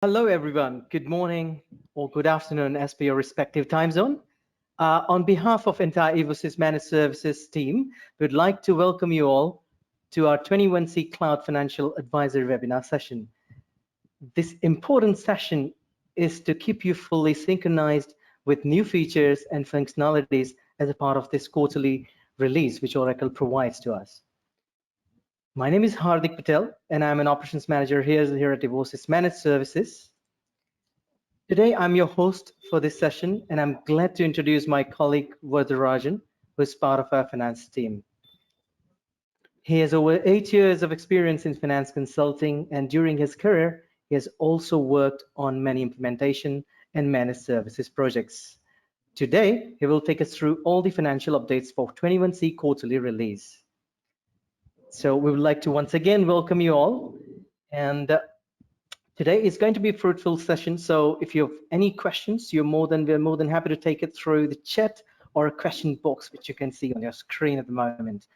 Hello, everyone. Good morning or good afternoon, as per your respective time zone. On behalf of entire Evosys Managed Services team, we'd like to welcome you all to our 21C Cloud Financial Advisory webinar session. This important session is to keep you fully synchronized with new features and functionalities as a part of this quarterly release, which Oracle provides to us. My name is Hardik Patel, and I'm an operations manager here at Evosys Managed Services. Today, I'm your host for this session, and I'm glad to introduce my colleague, Vardarajan, who is part of our finance team. He has over 8 years of experience in finance consulting, and during his career, he has also worked on many implementation and managed services projects. Today, he will take us through all the financial updates for 21C quarterly release. So we would like to once again welcome you all, and today is going to be a fruitful session, so if you have any questions, we're more than happy to take it through the chat or a question box, which you can see on your screen at the moment.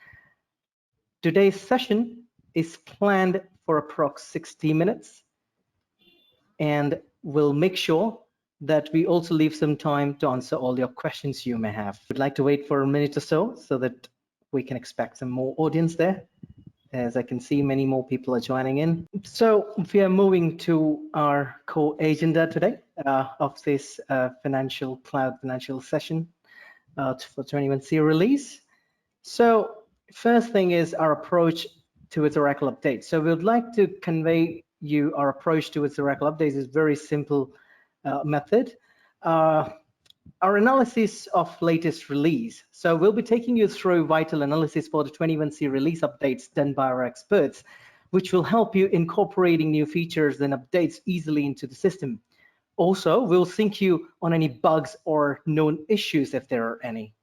Today's session is planned for approx 60 minutes, and we'll make sure that we also leave some time to answer all your questions you may have. We'd like to wait for a minute or so that we can expect some more audience there. As I can see, many more people are joining in. So we are moving to our core agenda today of this cloud financial session for 21C release. So first thing is our approach towards Oracle updates. So we would like to convey you our approach towards Oracle updates is very simple method. Our analysis of latest release. So we'll be taking you through vital analysis for the 21C release updates done by our experts, which will help you incorporating new features and updates easily into the system. Also, we'll sync you on any bugs or known issues if there are any.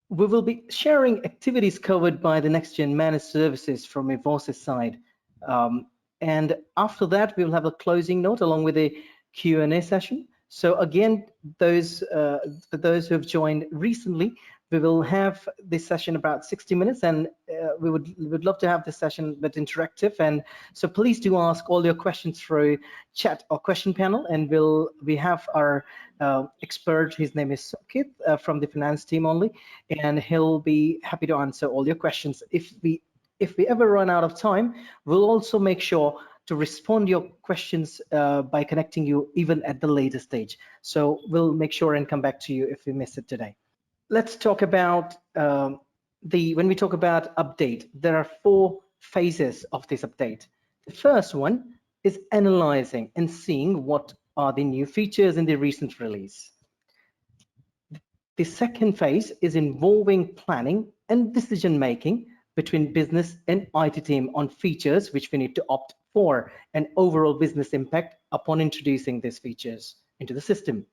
We will be sharing activities covered by the next-gen managed services from Evosys side. And after that, we will have a closing note along with a Q&A session. So again, for those who have joined recently, we will have this session about 60 minutes, and we would love to have this session a bit interactive. And so please do ask all your questions through chat or question panel, and we have our expert. His name is Sokit from the finance team only, and he'll be happy to answer all your questions. If we ever run out of time, we'll also make sure to respond to your questions by connecting you even at the later stage. So we'll make sure and come back to you if we miss it today. Let's talk about when we talk about update, there are 4 phases of this update. The first one is analyzing and seeing what are the new features in the recent release. The second phase is involving planning and decision making between business and IT team on features which we need to opt for and overall business impact upon introducing these features into the system.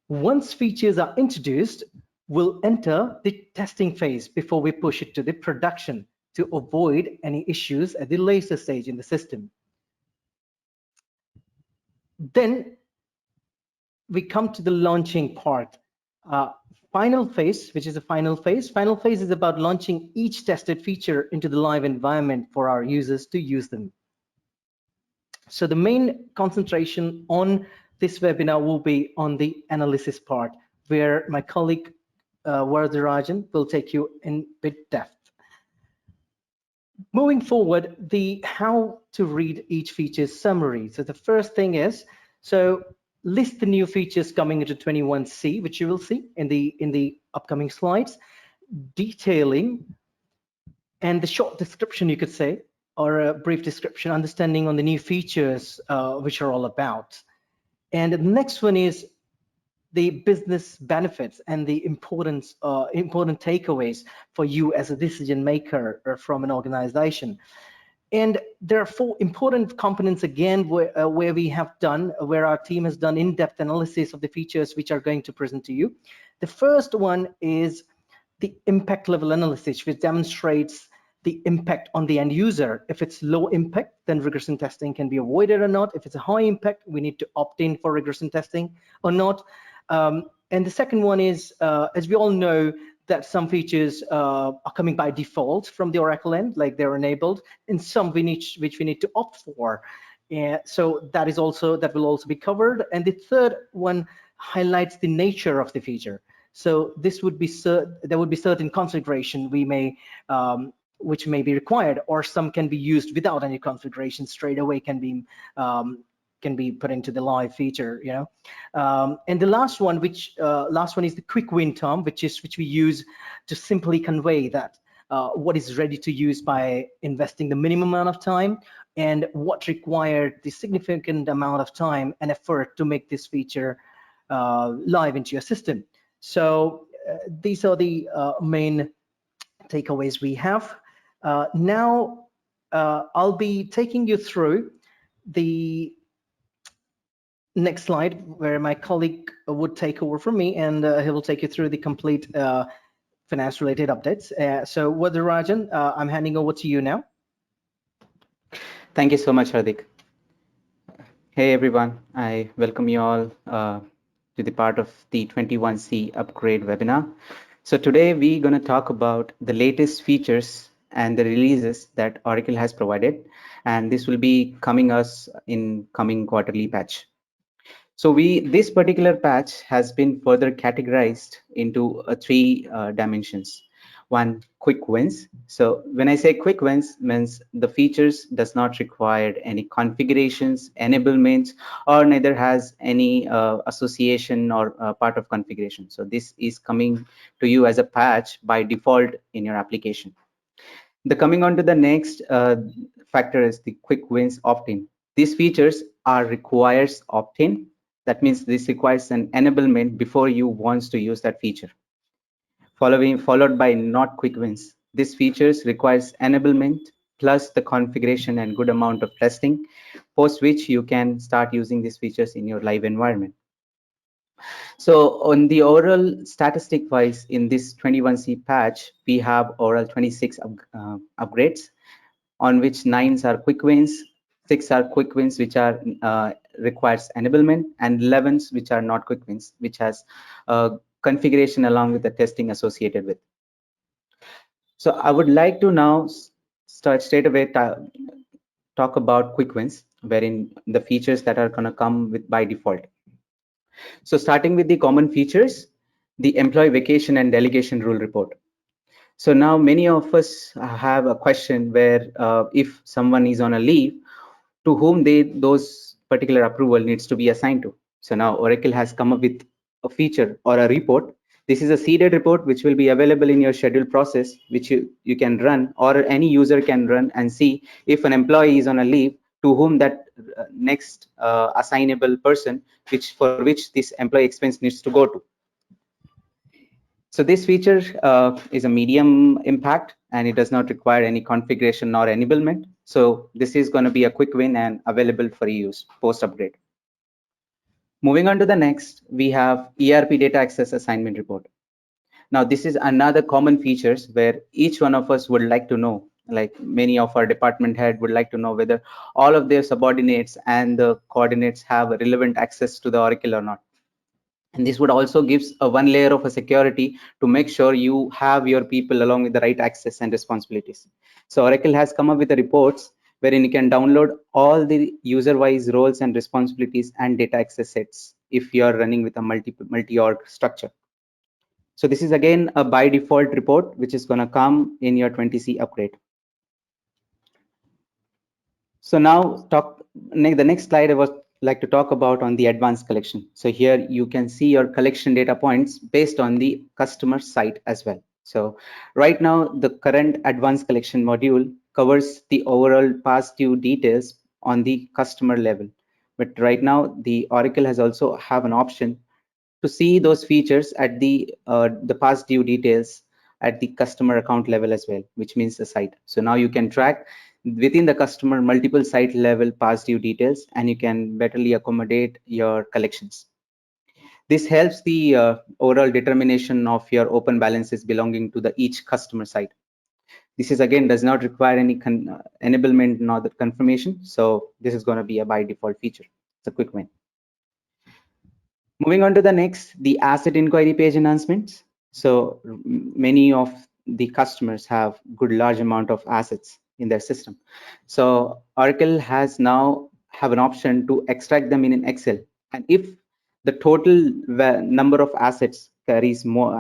Once features are introduced, we'll enter the testing phase before we push it to the production to avoid any issues at the later stage in the system. Then we come to the launching part. Final phase, which is the final phase. Final phase is about launching each tested feature into the live environment for our users to use them. So the main concentration on this webinar will be on the analysis part, where my colleague Vardarajan will take you in bit depth. Moving forward, the how to read each feature summary. So the first thing is, list the new features coming into 21C, which you will see in the upcoming slides, detailing and the short description, you could say, or a brief description, understanding on the new features which are all about. And the next one is the business benefits and the important takeaways for you as a decision maker or from an organization. And there are 4 important components again where our team has done in-depth analysis of the features which are going to present to you. The first one is the impact level analysis, which demonstrates the impact on the end user. If it's low impact, then regression testing can be avoided or not. If it's a high impact, we need to opt in for regression testing or not. And the second one is, as we all know, that some features are coming by default from the Oracle end, like they're enabled, and some which we need to opt for. So that will also be covered. And the third one highlights the nature of the feature. So this would be there would be certain configuration which may be required, or some can be used without any configuration straight away, can be put into the live feature, and the last one is the quick win term, which we use to simply convey that what is ready to use by investing the minimum amount of time, and what required the significant amount of time and effort to make this feature live into your system. So these are the main takeaways we have. Now I'll be taking you through the next slide, where my colleague would take over from me, and he will take you through the complete finance related updates. So Varadarajan, I'm handing over to you now. Thank you so much, Hardik. Hey everyone, I welcome you all to the part of the 21C upgrade webinar. So today we're going to talk about the latest features and the releases that Oracle has provided, and this will be coming us in coming quarterly patch. So this particular patch has been further categorized into three dimensions. One, quick wins. So when I say quick wins, means the features does not require any configurations, enablements, or neither has any association or part of configuration. So this is coming to you as a patch by default in your application. The coming on to the next factor is the quick wins opt-in. These features are requires opt-in. That means this requires an enablement before you wants to use that feature. Followed by not quick wins. These features requires enablement plus the configuration and good amount of testing, post which you can start using these features in your live environment. So on the overall statistic wise, in this 21C patch, we have overall 26 upgrades, on which 9s are quick wins, 6 are quick wins which are requires enablement, and 11s which are not quick wins, which has configuration along with the testing associated with. So I would like to now start straight away talk about quick wins, wherein the features that are going to come with by default. So starting with the common features, the employee vacation and delegation rule report. So now many of us have a question where if someone is on a leave, to whom those particular approval needs to be assigned to. So now Oracle has come up with a feature or a report. This is a seeded report which will be available in your scheduled process, which you can run, or any user can run and see if an employee is on a leave, to whom that next assignable person for which this employee expense needs to go to. So this feature is a medium impact, and it does not require any configuration or enablement. So this is going to be a quick win and available for use post upgrade. Moving on to the next, we have ERP data access assignment report. Now this is another common features where each one of us would like to know, like many of our department head would like to know whether all of their subordinates and the coordinates have relevant access to the Oracle or not. And this would also gives a one layer of a security to make sure you have your people along with the right access and responsibilities. So Oracle has come up with the reports wherein you can download all the user-wise roles and responsibilities and data access sets if you are running with a multi-org structure. So this is again a by default report which is going to come in your 20C upgrade. So now the next slide I would like to talk about on the advanced collection. So here you can see your collection data points based on the customer site as well. So right now the current advanced collection module covers the overall past due details on the customer level. But right now the Oracle has also have an option to see those features at the past due details at the customer account level as well, which means the site. So now you can track within the customer multiple site level past due details, and you can betterly accommodate your collections. This helps the overall determination of your open balances belonging to the each customer site. This is again does not require any enablement nor the confirmation. So this is going to be a by default feature. It's a quick win. Moving on to the next, the asset inquiry page enhancements. So many of the customers have good large amount of assets in their system. So Oracle has now have an option to extract them in an Excel. And if the total number of assets carries more,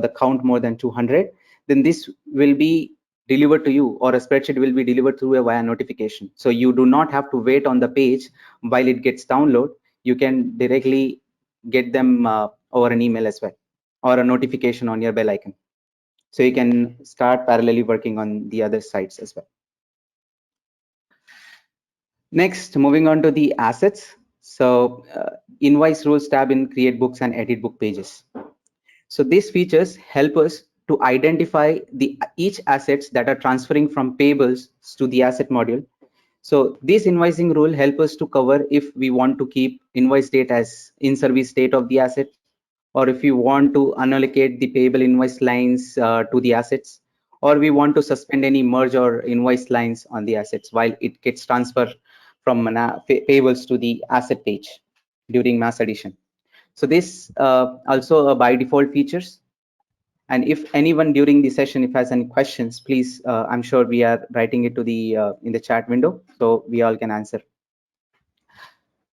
the count more than 200, then this will be delivered to you, or a spreadsheet will be delivered through a via notification. So you do not have to wait on the page while it gets download. You can directly get them over an email as well, or a notification on your bell icon. So you can start parallelly working on the other sites as well. Next, moving on to the assets. So invoice rules tab in create books and edit book pages. So these features help us to identify each assets that are transferring from payables to the asset module. So this invoicing rule help us to cover if we want to keep invoice date as in service state of the asset, or if you want to unallocate the payable invoice lines to the assets, or we want to suspend any merge or invoice lines on the assets while it gets transferred from payables to the asset page during mass addition. So this also a by default features. And if anyone during the session, if has any questions, please, I'm sure we are writing it to the in the chat window, so we all can answer.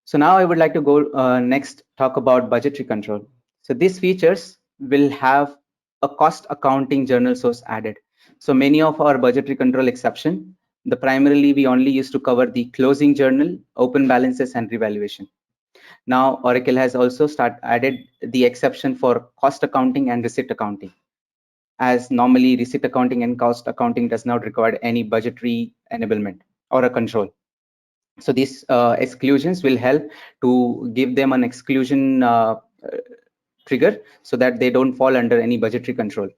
So now I would like to go next, talk about budgetary control. So these features will have a cost accounting journal source added. So many of our budgetary control exception, the primarily we only used to cover the closing journal, open balances and revaluation. Now Oracle has also added the exception for cost accounting and receipt accounting, as normally receipt accounting and cost accounting does not require any budgetary enablement or a control. So these exclusions will help to give them an exclusion trigger so that they don't fall under any budgetary control.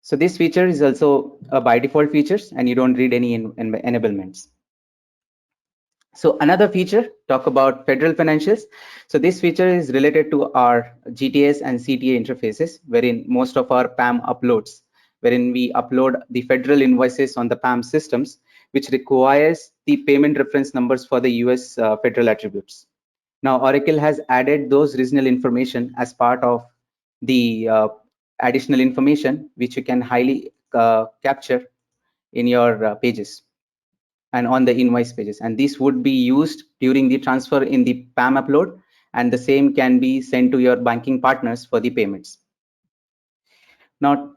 So this feature is also a by default features, and you don't read any enablements. So another feature, talk about federal financials. So this feature is related to our GTS and CTA interfaces, wherein most of our PAM uploads, wherein we upload the federal invoices on the PAM systems, which requires the payment reference numbers for the US federal attributes. Now Oracle has added those regional information as part of the additional information, which you can highly capture in your pages and on the invoice pages, and this would be used during the transfer in the PAM upload, and the same can be sent to your banking partners for the payments. Now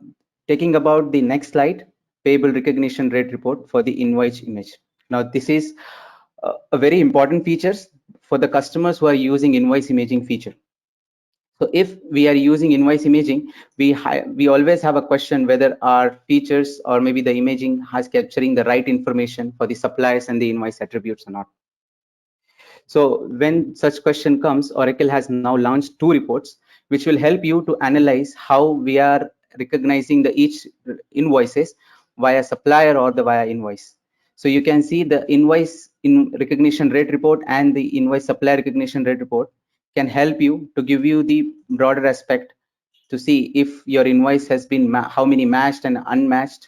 taking about the next slide, payable recognition rate report for the invoice image. Now this is a very important features for the customers who are using invoice imaging feature. So if we are using invoice imaging, we always have a question whether our features or maybe the imaging has capturing the right information for the suppliers and the invoice attributes or not. So when such question comes, Oracle has now launched 2 reports, which will help you to analyze how we are recognizing the each invoices via supplier or the via invoice. So you can see the invoice in recognition rate report and the invoice supplier recognition rate report can help you to give you the broader aspect to see if your invoice has been how many matched and unmatched,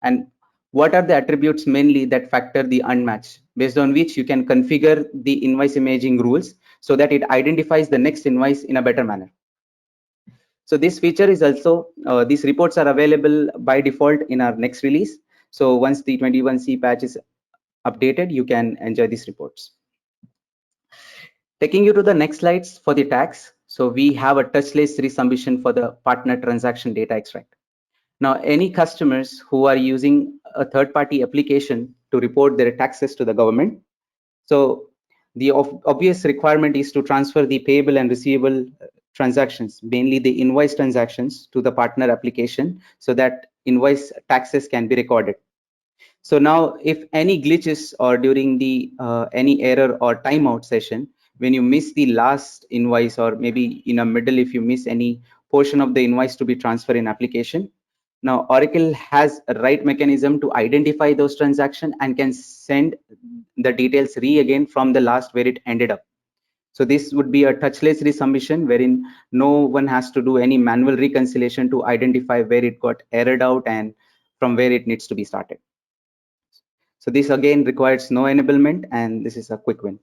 and what are the attributes mainly that factor the unmatched, based on which you can configure the invoice imaging rules so that it identifies the next invoice in a better manner. So this feature is also, these reports are available by default in our next release. So once the 21C patch is updated, you can enjoy these reports. Taking you to the next slides for the tax. So we have a touchless resubmission for the partner transaction data extract. Now, any customers who are using a third-party application to report their taxes to the government, so the obvious requirement is to transfer the payable and receivable transactions, mainly the invoice transactions, to the partner application so that invoice taxes can be recorded. So now if any glitches or during the any error or timeout session, when you miss the last invoice, or maybe in a middle if you miss any portion of the invoice to be transferred in application, now Oracle has a right mechanism to identify those transactions and can send the details again from the last where it ended up. So this would be a touchless resubmission wherein no one has to do any manual reconciliation to identify where it got errored out and from where it needs to be started. So this again requires no enablement, and this is a quick win.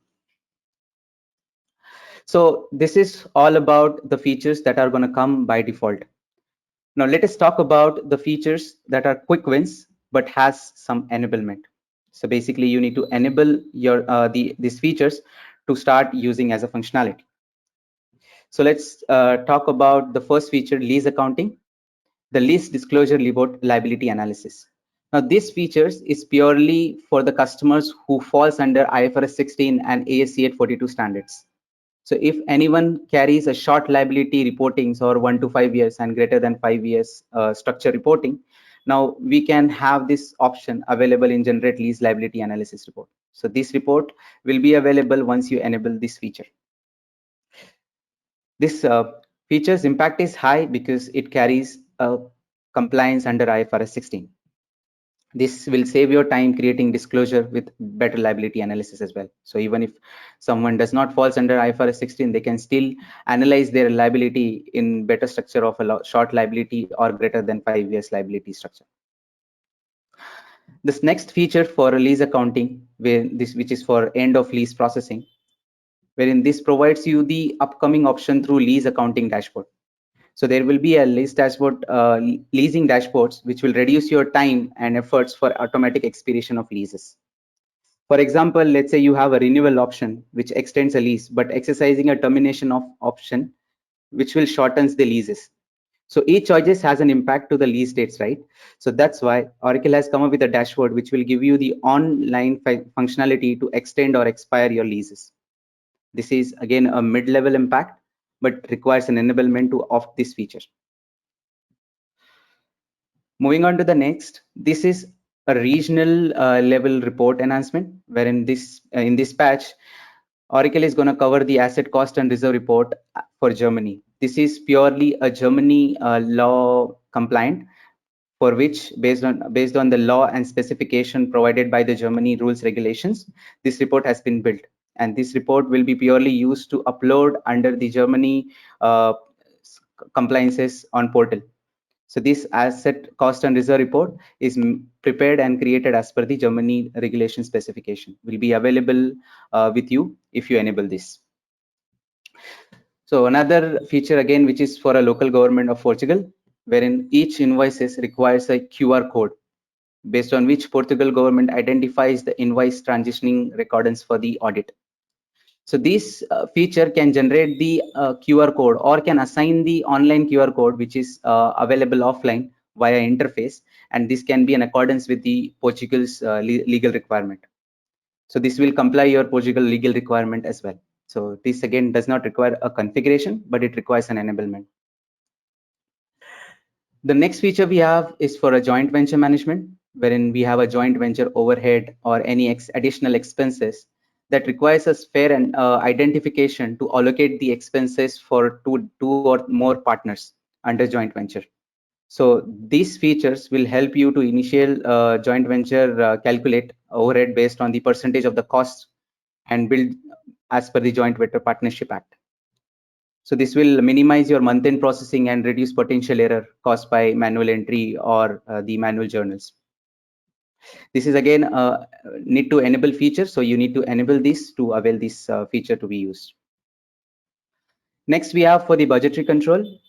So this is all about the features that are going to come by default. Now let us talk about the features that are quick wins but has some enablement. So basically you need to enable your these features to start using as a functionality. So let's talk about the first feature, lease accounting, the lease disclosure liability analysis. Now this features is purely for the customers who falls under IFRS 16 and ASC 842 standards. So if anyone carries a short liability reportings or 1 to 5 years and greater than 5 years structure reporting, now we can have this option available in generate lease liability analysis report. So this report will be available once you enable this feature. This feature's impact is high because it carries a compliance under IFRS 16. This will save your time creating disclosure with better liability analysis as well. So even if someone does not falls under IFRS 16, they can still analyze their liability in better structure of a short liability or greater than 5 years liability structure. This next feature for lease accounting, which is for end of lease processing, wherein this provides you the upcoming option through lease accounting dashboard. So there will be a lease dashboard, leasing dashboards, which will reduce your time and efforts for automatic expiration of leases. For example, let's say you have a renewal option, which extends a lease, but exercising a termination of option, which will shortens the leases. So each choice has an impact to the lease dates, right? So that's why Oracle has come up with a dashboard, which will give you the online functionality to extend or expire your leases. This is again a mid-level impact, but requires an enablement to opt this feature. Moving on to the next, this is a regional level report enhancement, wherein this in this patch, Oracle is going to cover the asset cost and reserve report for Germany. This is purely a Germany law compliant, for which based on the law and specification provided by the Germany rules regulations, this report has been built, and this report will be purely used to upload under the Germany compliances on portal. So this asset cost and reserve report is prepared and created as per the Germany regulation specification. Will be available with you if you enable this. So another feature again, which is for a local government of Portugal, wherein each invoices requires a QR code based on which Portugal government identifies the invoice transitioning recordings for the audit. So this feature can generate the QR code or can assign the online QR code, which is available offline via interface, and this can be in accordance with the Portugal's legal requirement. So this will comply your Portugal legal requirement as well. So this again does not require a configuration, but it requires an enablement. The next feature we have is for a joint venture management, wherein we have a joint venture overhead or any additional expenses that requires us fair and identification to allocate the expenses for two or more partners under joint venture. So these features will help you to initial joint venture calculate overhead based on the percentage of the cost and build as per the Joint Venture Partnership Act. So this will minimize your month-end processing and reduce potential error caused by manual entry or the manual journals. This is again a need to enable feature. So you need to enable this to avail this feature to be used. Next, we have for the budgetary control.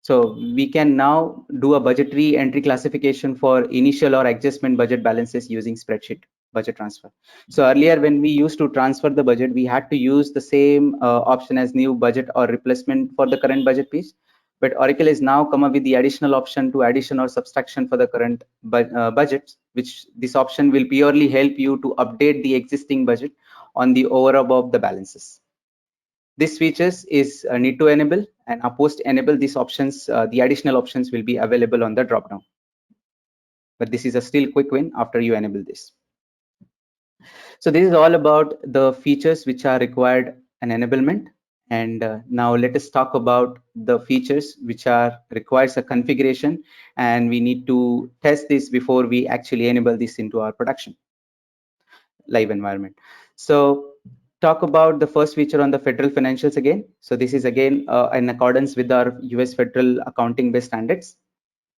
So we can now do a budgetary entry classification for initial or adjustment budget balances using spreadsheet budget transfer. So earlier when we used to transfer the budget, we had to use the same option as new budget or replacement for the current budget piece. But Oracle has now come up with the additional option to addition or subtraction for the current budgets, which this option will purely help you to update the existing budget on the over above the balances. This features is need to enable, and post enable these options, the additional options will be available on the drop down. But this is a still quick win after you enable this. So this is all about the features which are required an enablement. And now let us talk about the features which are requires a configuration, and we need to test this before we actually enable this into our production live environment. So talk about the first feature on the federal financials again. So this is again in accordance with our US federal accounting based standards.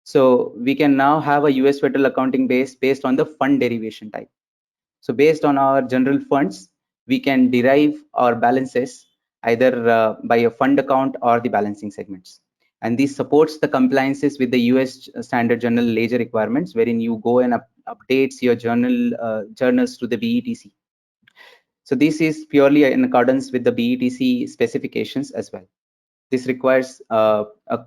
So we can now have a US federal accounting base based on the fund derivation type. So based on our general funds, we can derive our balances either by a fund account or the balancing segments. And this supports the compliances with the US Standard General Ledger requirements, wherein you go and updates your journals to the BETC. So this is purely in accordance with the BETC specifications as well. This requires a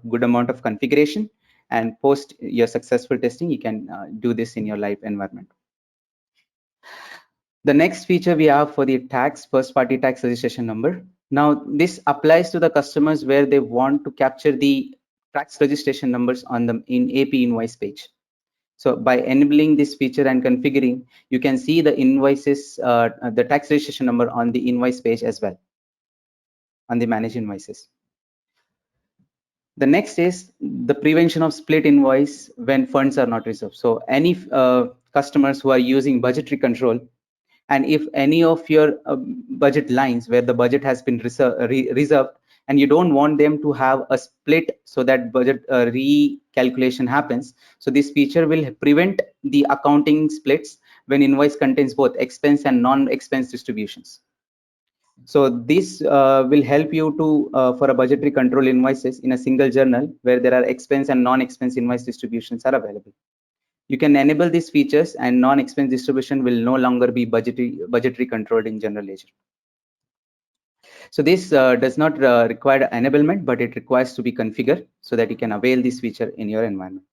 good amount of configuration, and post your successful testing, you can do this in your live environment. The next feature we have for the tax, first party tax registration number. Now this applies to the customers where they want to capture the tax registration numbers on the AP invoice page. So by enabling this feature and configuring, you can see the invoices, the tax registration number on the invoice page as well, on the manage invoices. The next is the prevention of split invoice when funds are not reserved. So any customers who are using budgetary control, and if any of your budget lines where the budget has been reserved and you don't want them to have a split so that budget recalculation happens, so this feature will prevent the accounting splits when invoice contains both expense and non-expense distributions. So this will help you to for a budgetary control invoices in a single journal where there are expense and non-expense invoice distributions are available. You can enable these features and non-expense distribution will no longer be budgetary controlled in general ledger. So this does not require enablement, but it requires to be configured so that you can avail this feature in your environment.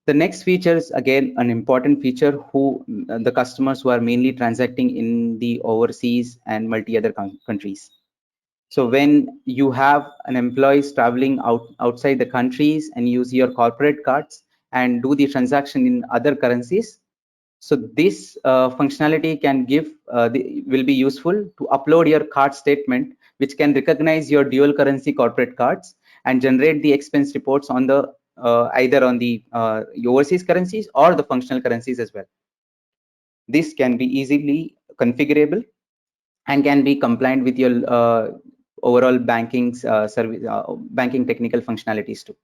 The next feature is again an important feature who the customers who are mainly transacting in the overseas and multi other countries. So when you have an employees traveling outside the countries and use your corporate cards and do the transaction in other currencies, so this functionality can will be useful to upload your card statement, which can recognize your dual currency corporate cards and generate the expense reports on the either on the overseas currencies or the functional currencies as well. This can be easily configurable and can be compliant with your overall banking service, banking technical functionalities too.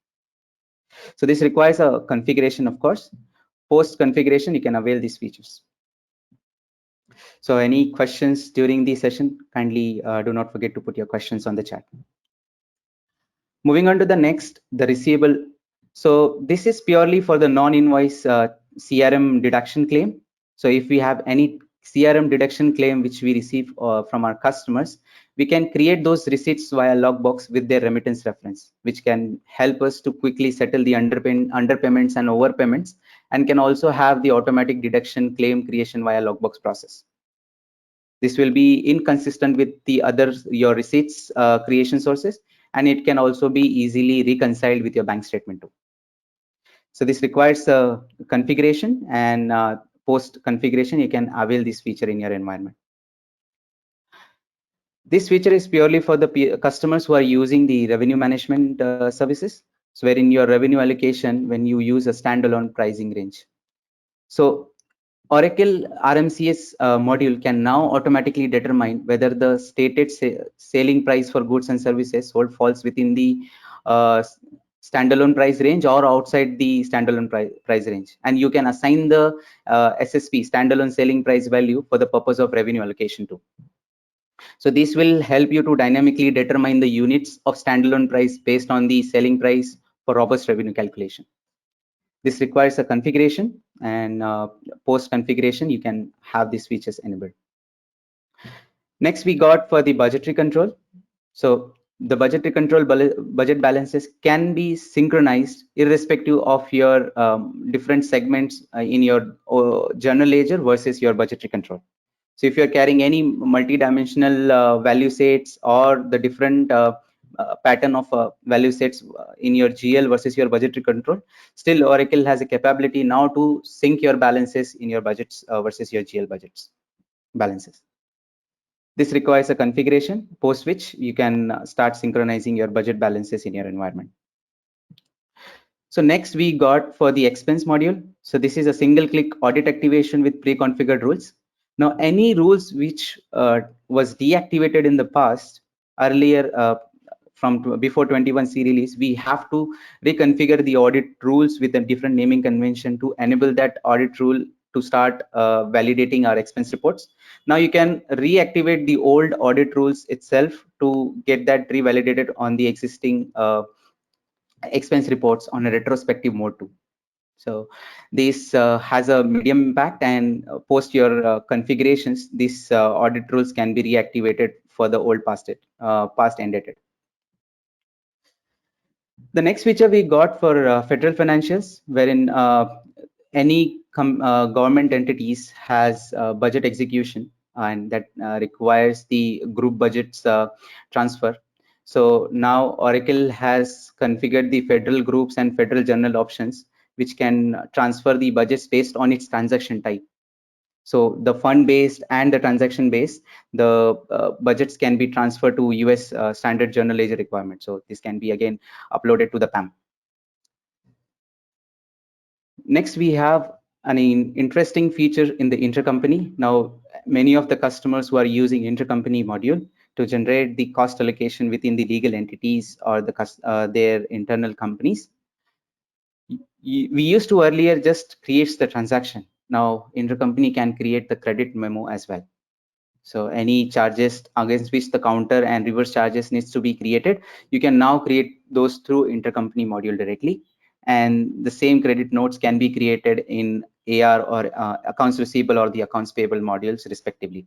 So this requires a configuration, of course. Post configuration, you can avail these features. So any questions during the session, kindly do not forget to put your questions on the chat. Moving on to the next, the receivable. So this is purely for the non-invoice CRM deduction claim. So if we have any CRM deduction claim which we receive from our customers, we can create those receipts via logbox with their remittance reference, which can help us to quickly settle the underpayments and overpayments, and can also have the automatic deduction claim creation via logbox process. This will be inconsistent with the other your receipts creation sources, and it can also be easily reconciled with your bank statement too. So this requires a configuration, and post configuration you can avail this feature in your environment. This feature is purely for the customers who are using the revenue management services. So where in your revenue allocation, when you use a standalone pricing range. So Oracle RMCS module can now automatically determine whether the stated selling price for goods and services sold falls within the standalone price range or outside the standalone price range. And you can assign the SSP, standalone selling price value, for the purpose of revenue allocation too. So this will help you to dynamically determine the units of standalone price based on the selling price for robust revenue calculation. This requires a configuration, and post configuration you can have these features enabled. Next we got for the budgetary control. So the budgetary control budget balances can be synchronized irrespective of your different segments in your journal ledger versus your budgetary control. So if you're carrying any multi-dimensional value sets or the different pattern of value sets in your GL versus your budgetary control, still Oracle has a capability now to sync your balances in your budgets versus your GL budgets balances. This requires a configuration, post which you can start synchronizing your budget balances in your environment. So next we got for the expense module. So this is a single click audit activation with pre-configured rules. Now any rules which was deactivated in the past earlier from before 21C release, we have to reconfigure the audit rules with a different naming convention to enable that audit rule to start validating our expense reports. Now you can reactivate the old audit rules itself to get that revalidated on the existing expense reports on a retrospective mode too. So this has a medium impact, and post your configurations, these audit rules can be reactivated for the old past end dated. The next feature we got for federal financials, wherein any government entities has budget execution, and that requires the group budgets transfer. So now Oracle has configured the federal groups and federal general options, which can transfer the budgets based on its transaction type. So the fund based and the transaction based, the budgets can be transferred to US standard journal ledger requirement. So this can be again uploaded to the PAM. Next, we have an interesting feature in the intercompany. Now, many of the customers who are using intercompany module to generate the cost allocation within the legal entities or their internal companies. We used to earlier just create the transaction. Now, intercompany can create the credit memo as well. So any charges against which the counter and reverse charges needs to be created, you can now create those through intercompany module directly. And the same credit notes can be created in AR or accounts receivable or the accounts payable modules respectively.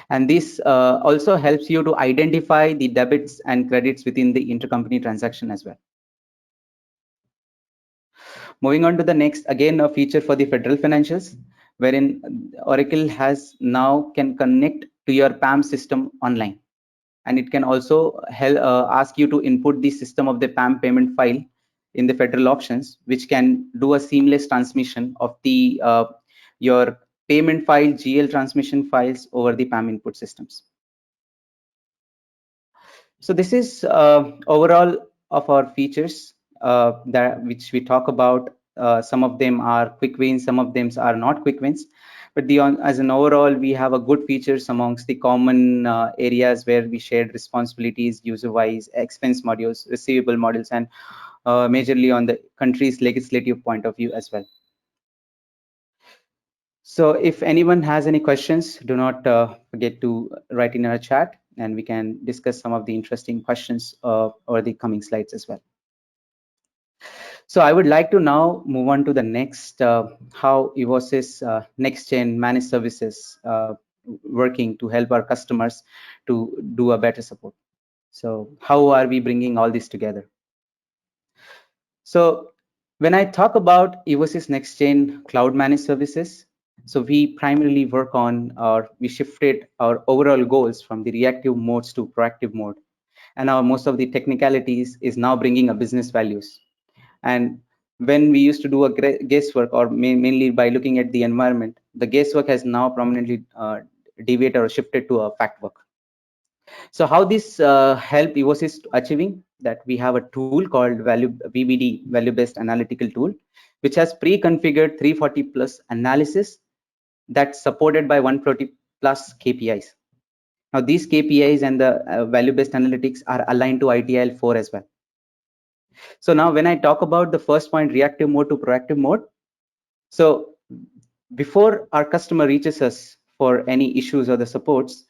And this also helps you to identify the debits and credits within the intercompany transaction as well. Moving on to the next, again, a feature for the federal financials, wherein Oracle has now can connect to your PAM system online. And it can also help ask you to input the system of the PAM payment file in the federal options, which can do a seamless transmission of the your payment file GL transmission files over the PAM input systems. So this is overall of our features that which we talk about. Some of them are quick wins, some of them are not quick wins, but as an overall, we have a good features amongst the common areas where we shared responsibilities, user-wise, expense modules, receivable modules, and majorly on the country's legislative point of view as well. So if anyone has any questions, do not forget to write in our chat, and we can discuss some of the interesting questions over the coming slides as well. So I would like to now move on to the next, how Evosys next gen managed services working to help our customers to do a better support. So how are we bringing all this together? So when I talk about Evosys next gen cloud managed services, so we primarily work on, or we shifted our overall goals from the reactive modes to proactive mode. And our most of the technicalities is now bringing a business values. And when we used to do a guesswork, or mainly by looking at the environment, the guesswork has now prominently deviated or shifted to a fact work. So how this help Evosys achieving that? We have a tool called VBD, value-based analytical tool, which has pre-configured 340 plus analysis that's supported by 140 plus KPIs. Now these KPIs and the value-based analytics are aligned to ITIL 4 as well. So now when I talk about the first point, reactive mode to proactive mode, so before our customer reaches us for any issues or the supports,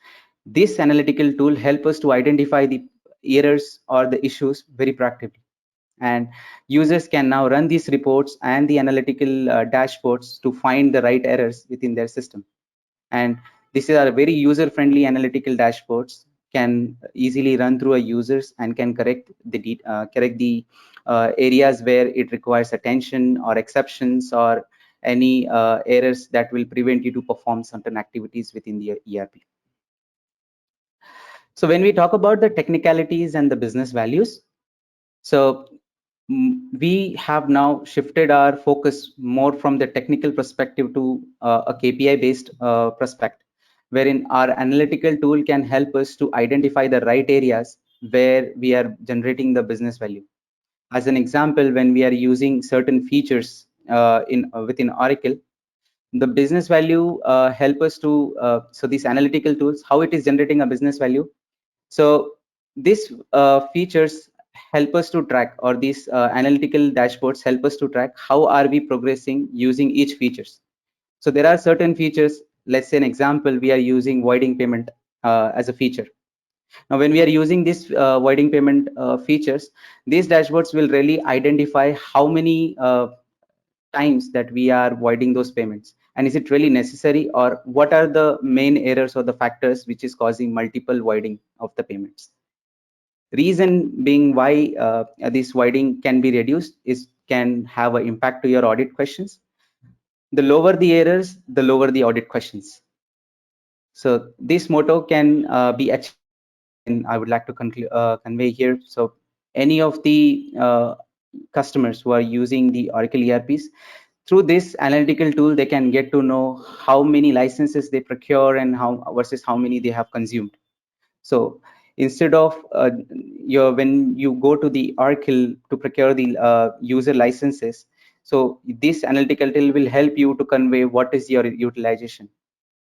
this analytical tool help us to identify the errors or the issues very proactively. And users can now run these reports and the analytical dashboards to find the right errors within their system. And this is a very user-friendly analytical dashboards, can easily run through a users and can correct the areas where it requires attention or exceptions or any errors that will prevent you to perform certain activities within the ERP. So when we talk about the technicalities and the business values, so we have now shifted our focus more from the technical perspective to a KPI based perspective, wherein our analytical tool can help us to identify the right areas where we are generating the business value. As an example, when we are using certain features within Oracle, the business value help us to, so these analytical tools, how it is generating a business value. So these features help us to track, or these analytical dashboards help us to track how are we progressing using each features. So there are certain features. Let's say an example, we are using voiding payment as a feature. Now, when we are using this voiding payment features, these dashboards will really identify how many times that we are voiding those payments, and is it really necessary, or what are the main errors or the factors which is causing multiple voiding of the payments. Reason being why this voiding can be reduced is can have an impact to your audit questions. The lower the errors, the lower the audit questions. So this motto can be achieved, and I would like to convey here. So any of the customers who are using the Oracle ERPs, through this analytical tool, they can get to know how many licenses they procure and how versus how many they have consumed. So instead of when you go to the Oracle to procure the user licenses, so this analytical tool will help you to convey what is your utilization.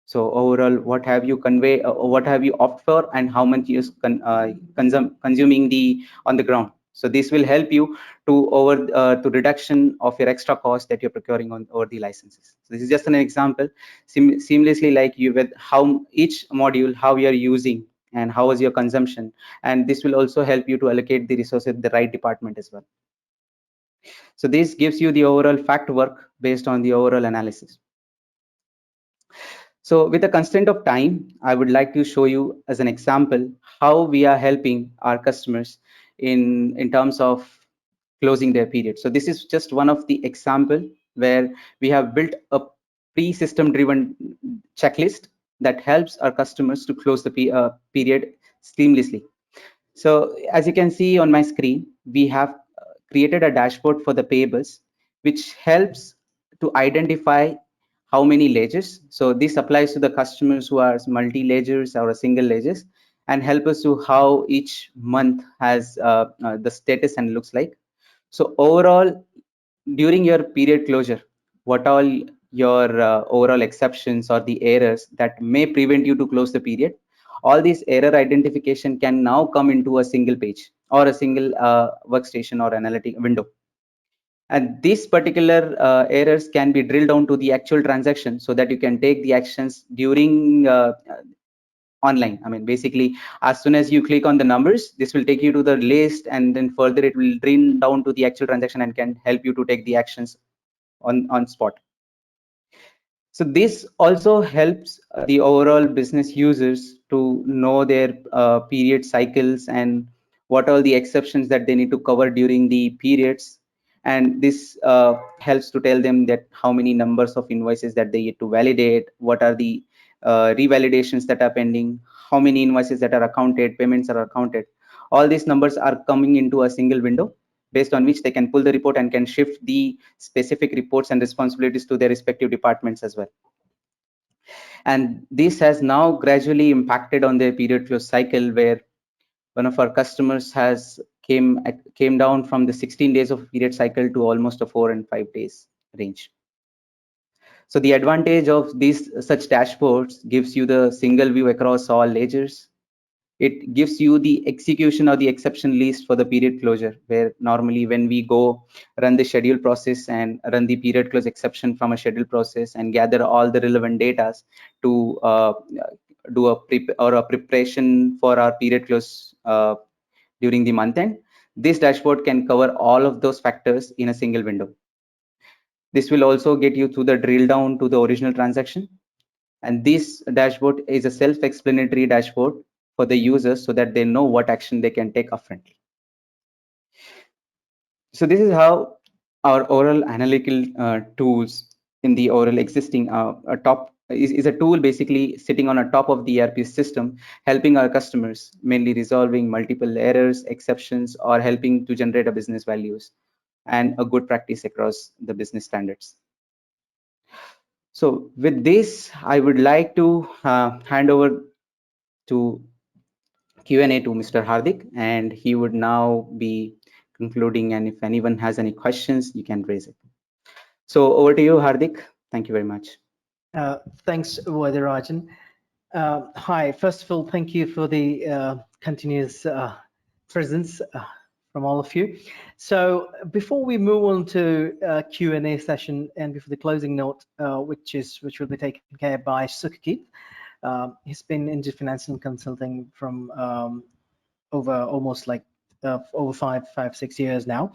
So overall, what have you what have you opt for, and how much is consuming the on the ground. So this will help you to reduction of your extra cost that you're procuring on over the licenses. So this is just an example, seamlessly like you with how each module, how you are using and how is your consumption, and this will also help you to allocate the resources in the right department as well. So this gives you the overall fact work based on the overall analysis. So with the constraint of time, I would like to show you as an example how we are helping our customers in terms of closing their period. So this is just one of the example where we have built a pre-system driven checklist that helps our customers to close the period seamlessly. So as you can see on my screen, we have created a dashboard for the payables, which helps to identify how many ledgers. So this applies to the customers who are multi-ledgers or a single ledgers, and help us to how each month has the status and looks like. So overall, during your period closure, what all your overall exceptions or the errors that may prevent you to close the period, all these error identification can now come into a single page or a single workstation or analytic window. And these particular errors can be drilled down to the actual transaction so that you can take the actions during online. I mean, basically, as soon as you click on the numbers, this will take you to the list, and then further it will drill down to the actual transaction and can help you to take the actions on spot. So this also helps the overall business users to know their period cycles and what are the exceptions that they need to cover during the periods. And this helps to tell them that how many numbers of invoices that they need to validate, what are the revalidations that are pending, how many invoices that are accounted, payments are accounted. All these numbers are coming into a single window, based on which they can pull the report and can shift the specific reports and responsibilities to their respective departments as well. And this has now gradually impacted on their period close cycle, where one of our customers has came down from the 16 days of period cycle to almost a 4 and 5 days range. So the advantage of these such dashboards gives you the single view across all ledgers. It gives you the execution or the exception list for the period closure, where normally when we go run the schedule process and run the period close exception from a schedule process and gather all the relevant data to do a preparation for our period close during the month end, this dashboard can cover all of those factors in a single window. This will also get you to the drill down to the original transaction. And this dashboard is a self-explanatory dashboard for the users so that they know what action they can take upfront. So this is how our oral analytical tools in the oral existing is a tool basically sitting on a top of the ERP system, helping our customers, mainly resolving multiple errors, exceptions, or helping to generate a business values and a good practice across the business standards. So with this, I would like to hand over to Q&A to Mr. Hardik, and he would now be concluding. And if anyone has any questions, you can raise it. So over to you, Hardik. Thank you very much. Thanks, Vaidarajan. Hi, first of all, thank you for the continuous presence from all of you. So before we move on to Q&A session and before the closing note, which will be taken care by Sukhkeet. He's been into financial consulting from over almost like over 6 years now.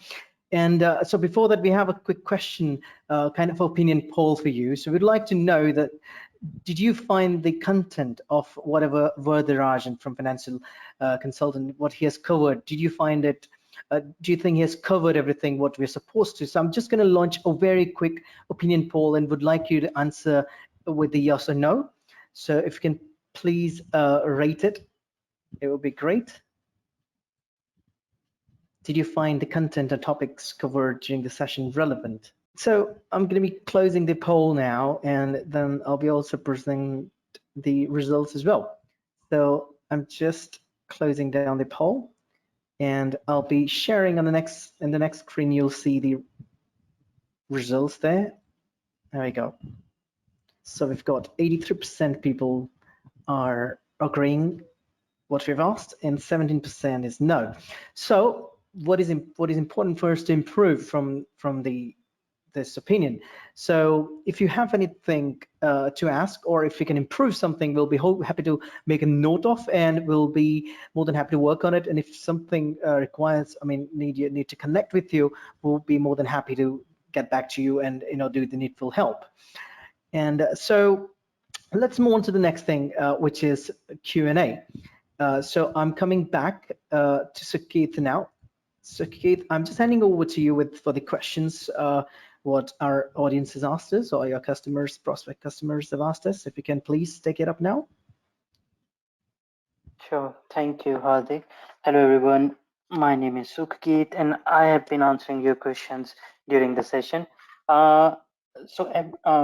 And so before that, we have a quick question, kind of opinion poll for you. So we'd like to know that, did you find the content of whatever Vardarajan from financial consultant, what he has covered, did you find it, do you think he has covered everything what we're supposed to? So I'm just going to launch a very quick opinion poll and would like you to answer with the yes or no. So if you can please rate it, it would be great. Did you find the content and topics covered during the session relevant? So I'm going to be closing the poll now, and then I'll be also presenting the results as well. So I'm just closing down the poll, and I'll be sharing on the next screen. You'll see the results there. There we go. So we've got 83% people are agreeing what we've asked, and 17% is no. So what is important for us to improve from this opinion? So if you have anything to ask, or if you can improve something, we'll be happy to make a note of, and we'll be more than happy to work on it. And if something requires, need to connect with you, we'll be more than happy to get back to you and do the needful help. And so let's move on to the next thing, which is Q&A. So I'm coming back to Sukhkeet now. Sukhkeet, I'm just handing over to you for the questions what our audience has asked us, or your customers, prospect customers have asked us. If you can please take it up now. Sure. Thank you, Hardik. Hello, everyone. My name is Sukhkeet, and I have been answering your questions during the session. So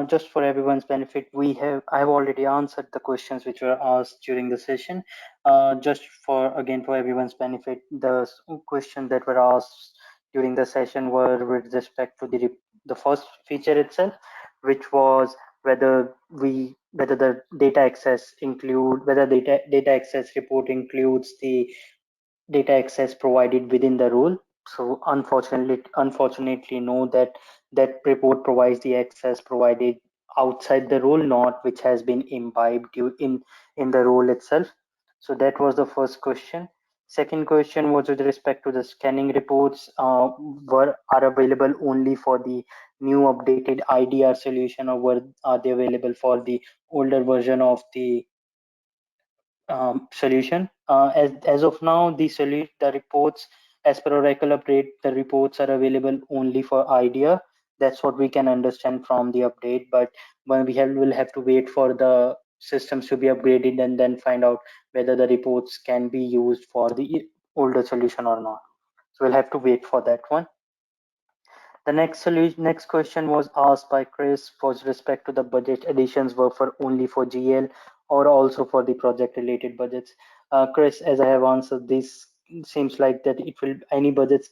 just for everyone's benefit, I've already answered the questions which were asked during the session. Just for everyone's benefit, the questions that were asked during the session were with respect to the first feature itself, which was whether the data access report includes the data access provided within the role. So unfortunately, no, that report provides the access provided outside the role, not which has been imbibed in the role itself. So that was the first question. Second question was with respect to the scanning reports are available only for the new updated IDR solution, or are they available for the older version of the solution? As of now, the reports, as per Oracle update, the reports are available only for IDEA. That's what we can understand from the update. But when we'll have to wait for the systems to be upgraded and then find out whether the reports can be used for the older solution or not. So we'll have to wait for that one. The next question was asked by Chris with respect to the budget additions were only for GL or also for the project related budgets. Chris, as I have answered, this seems like that any budgets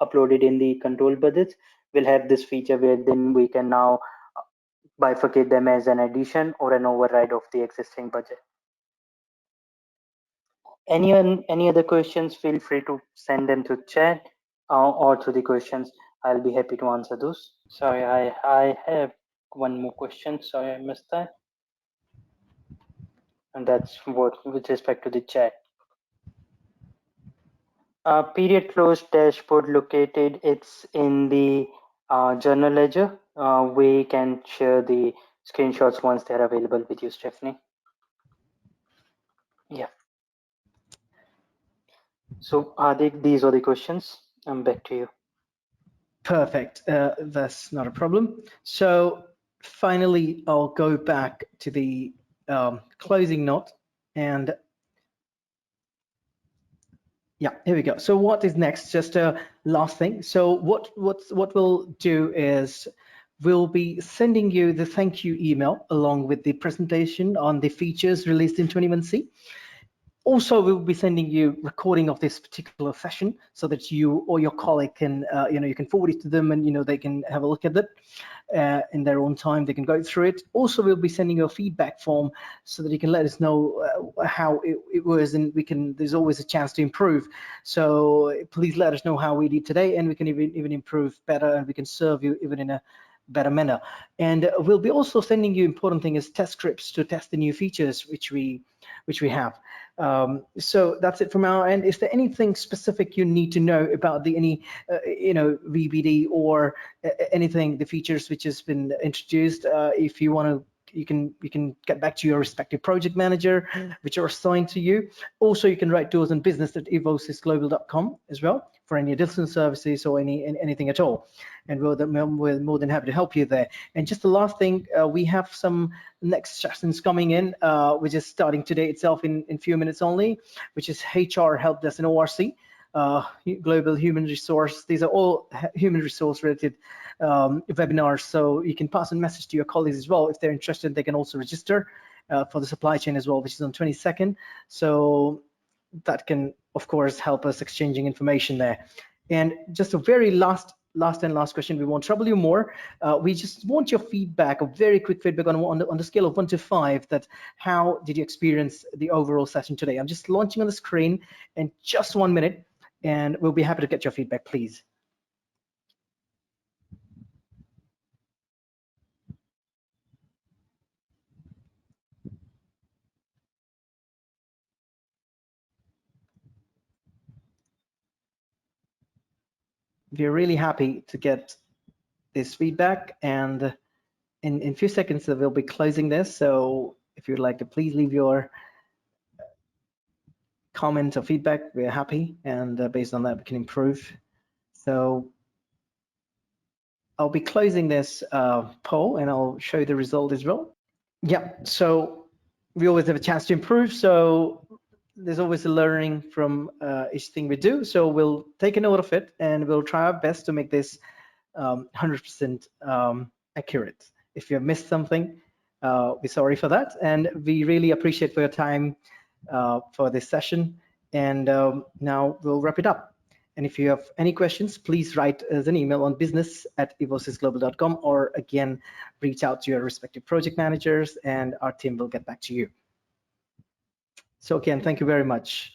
uploaded in the control budgets will have this feature where then we can now bifurcate them as an addition or an override of the existing budget. Any other questions, feel free to send them to chat or to the questions. I'll be happy to answer those. Sorry, I have one more question. Sorry, I missed that. And that's with respect to the chat. Period close dashboard located. It's in the journal ledger. We can share the screenshots once they're available with you, Stephanie. Yeah. So Hardik, these are the questions. I'm back to you. Perfect. That's not a problem. So finally, I'll go back to the closing note, and yeah, here we go. So what is next? Just a last thing. So what we'll do is we'll be sending you the thank you email along with the presentation on the features released in 21C. Also, we'll be sending you recording of this particular session so that you or your colleague can, you can forward it to them, and they can have a look at it in their own time. They can go through it. Also, we'll be sending you a feedback form so that you can let us know how it was, and there's always a chance to improve. So please let us know how we did today, and we can even improve better, and we can serve you even in a better manner. And we'll be also sending you, important thing is test scripts to test the new features which we have. So that's it from our end. Is there anything specific you need to know about any VBD or anything, the features which has been introduced? If you want to, you can get back to your respective project manager which are assigned to you. Also, you can write to us on business@evosysglobal.com as well for any additional services or anything at all, and we're more than happy to help you there. And just the last thing, we have some next sessions coming in, which is starting today itself in a few minutes only, which is HR Help Desk and ORC, Global Human Resource. These are all human resource related webinars, so you can pass a message to your colleagues as well. If they're interested, they can also register for the supply chain as well, which is on 22nd. So that can, of course, help us exchanging information there. And just a very last question, we won't trouble you more. We just want your feedback, a very quick feedback on the scale of 1 to 5, that how did you experience the overall session today? I'm just launching on the screen in just 1 minute, and we'll be happy to get your feedback, please. We're really happy to get this feedback, and in a few seconds we'll be closing this. So if you'd like to please leave your comment or feedback, we're happy, and based on that we can improve. So I'll be closing this poll, and I'll show you the result as well. Yeah, so we always have a chance to improve, so there's always a learning from each thing we do. So we'll take a note of it, and we'll try our best to make this 100% accurate. If you have missed something, we're sorry for that, and we really appreciate for your time for this session. And now we'll wrap it up. And if you have any questions, please write us an email on business@evosysglobal.com, or again, reach out to your respective project managers, and our team will get back to you. So again, thank you very much.